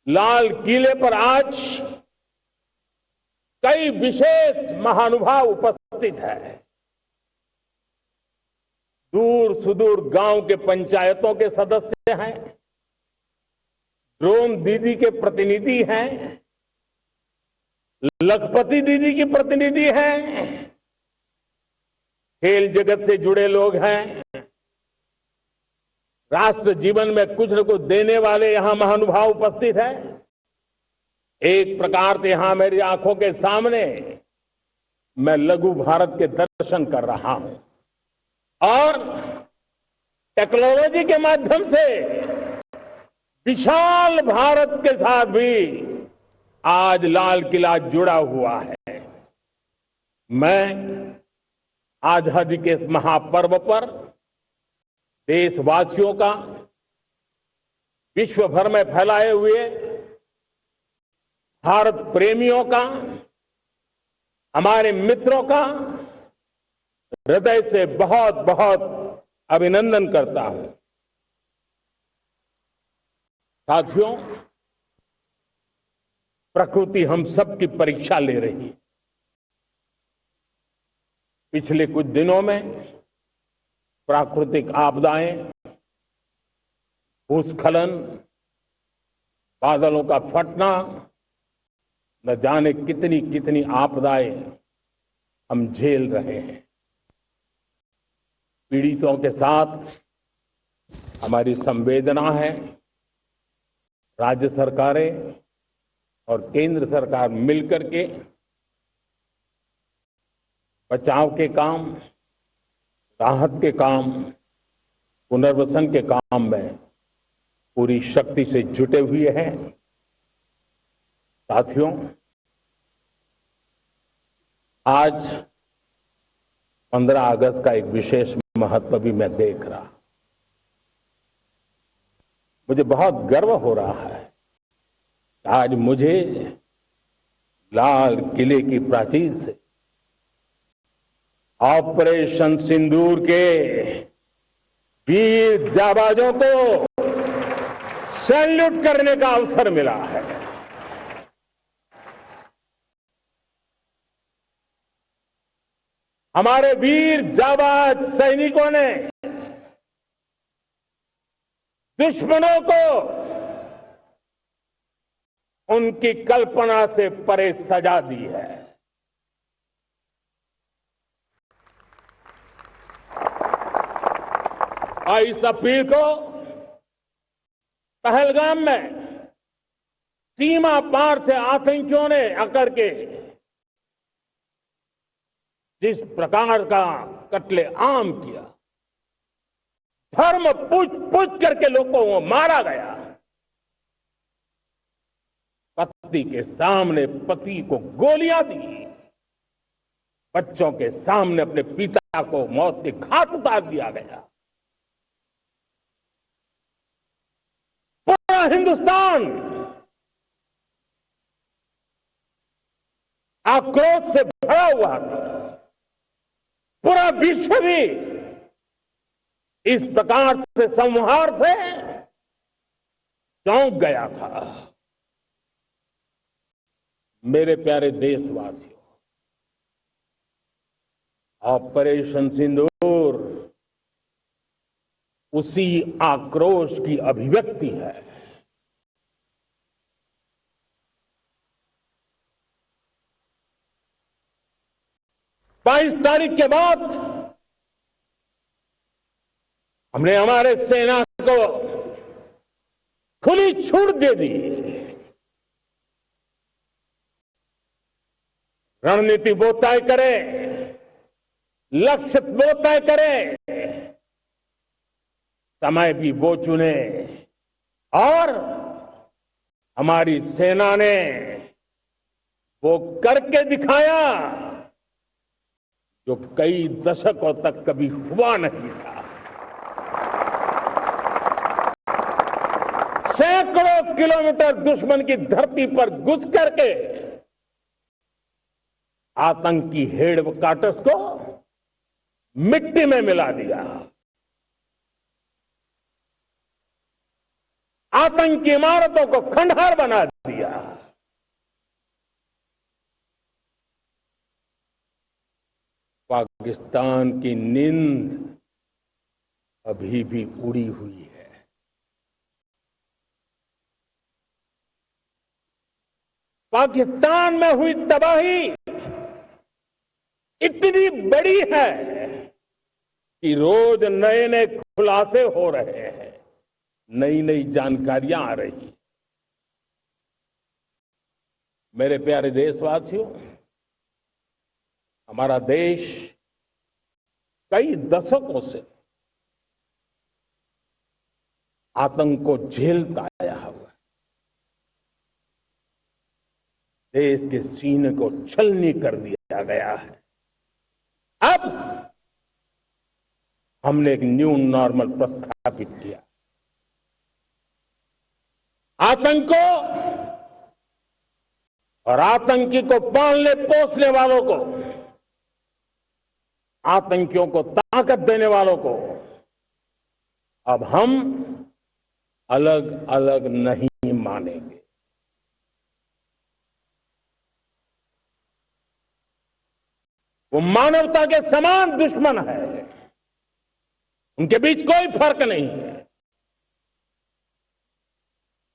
लाल किले पर आज कई विशेष महानुभाव उपस्थित हैं। दूर सुदूर गांव के पंचायतों के सदस्य हैं, ड्रोन दीदी के प्रतिनिधि हैं, लखपति दीदी की प्रतिनिधि हैं, खेल जगत से जुड़े लोग हैं, राष्ट्र जीवन में कुछ न कुछ देने वाले यहां महानुभाव उपस्थित हैं। एक प्रकार से यहां मेरी आंखों के सामने मैं लघु भारत के दर्शन कर रहा हूं और टेक्नोलॉजी के माध्यम से विशाल भारत के साथ भी आज लाल किला जुड़ा हुआ है। मैं आजादी के इस महापर्व पर देशवासियों का, विश्व भर में फैलाए हुए भारत प्रेमियों का, हमारे मित्रों का हृदय से बहुत बहुत अभिनंदन करता हूं। साथियों, प्रकृति हम सब की परीक्षा ले रही है। पिछले कुछ दिनों में प्राकृतिक आपदाएं, भूस्खलन, बादलों का फटना, न जाने कितनी कितनी आपदाएं हम झेल रहे हैं। पीड़ितों के साथ हमारी संवेदना है। राज्य सरकारें और केंद्र सरकार मिलकर के बचाव के काम, राहत के काम, पुनर्वसन के काम में पूरी शक्ति से जुटे हुए हैं। साथियों, आज 15 अगस्त का एक विशेष महत्व भी मैं देख रहा। मुझे बहुत गर्व हो रहा है। आज मुझे लाल किले की प्राचीर से ऑपरेशन सिंदूर के वीर जाबाजों को सैल्यूट करने का अवसर मिला है। हमारे वीर जाबाज सैनिकों ने दुश्मनों को उनकी कल्पना से परे सजा दी है। और इस अपील को पहलगाम में सीमा पार से आतंकियों ने आकर के जिस प्रकार का कत्ले आम किया, धर्म पूछ करके लोगों को मारा गया। पति के सामने पति को गोलियां दी, बच्चों के सामने अपने पिता को मौत के घाट उतार दिया गया। पूरा हिंदुस्तान आक्रोश से भरा हुआ था। पूरा विश्व भी इस प्रकार से संहार से चौंक गया था। मेरे प्यारे देशवासियों, ऑपरेशन सिंदूर उसी आक्रोश की अभिव्यक्ति है। बाईस तारीख के बाद हमने हमारे सेना को खुली छूट दे दी। रणनीति वो तय करे, लक्ष्य वो तय करे, समय भी वो चुने। और हमारी सेना ने वो करके दिखाया जो कई दशकों तक कभी हुआ नहीं था। सैकड़ों किलोमीटर दुश्मन की धरती पर घुस करके आतंकी हेडक्वार्टर्स को मिट्टी में मिला दिया। आतंकी इमारतों को खंडहर बना दिया। पाकिस्तान की नींद अभी भी उड़ी हुई है। पाकिस्तान में हुई तबाही इतनी बड़ी है कि रोज नए नए खुलासे हो रहे हैं, नई नई जानकारियां आ रही। मेरे प्यारे देशवासियों, हमारा देश कई दशकों से आतंक को झेलता आया हुआ है। देश के सीने को छलनी कर दिया गया है। अब हमने एक न्यू नॉर्मल प्रस्थापित किया। आतंक को और आतंकी को पालने पोसने वालों को, आतंकियों को ताकत देने वालों को अब हम अलग अलग नहीं मानेंगे। वो मानवता के समान दुश्मन है, उनके बीच कोई फर्क नहीं है।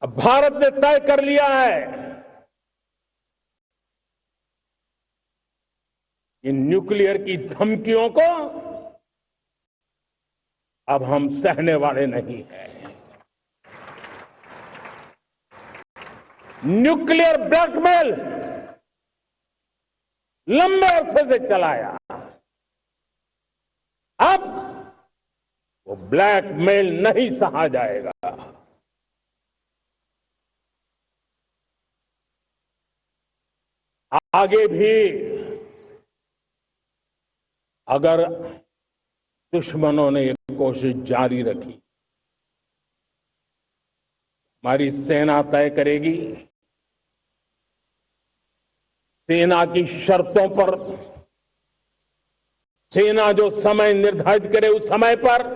अब भारत ने तय कर लिया है कि न्यूक्लियर की धमकियों को अब हम सहने वाले नहीं हैं। न्यूक्लियर ब्लैकमेल लंबे अरसे से चलाया, अब वो ब्लैकमेल नहीं सहा जाएगा। आगे भी अगर दुश्मनों ने ये कोशिश जारी रखी, हमारी सेना तय करेगी, सेना की शर्तों पर, सेना जो समय निर्धारित करे उस समय पर,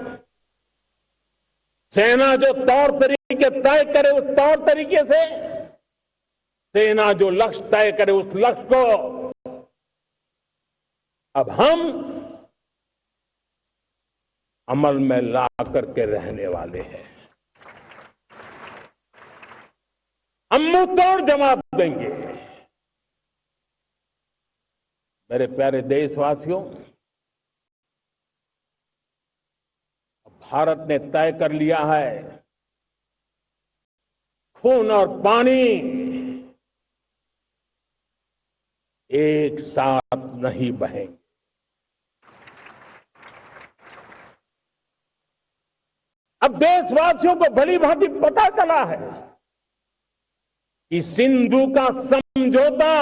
सेना जो तौर तरीके तय करे उस तौर तरीके से, सेना जो लक्ष्य तय करे उस लक्ष्य को अब हम अमल में ला करके रहने वाले हैं। हम मुंह तोड़ जवाब देंगे। मेरे प्यारे देशवासियों, भारत ने तय कर लिया है, खून और पानी एक साथ नहीं बहेंगे। अब देशवासियों को भली भांति पता चला है कि सिंधु का समझौता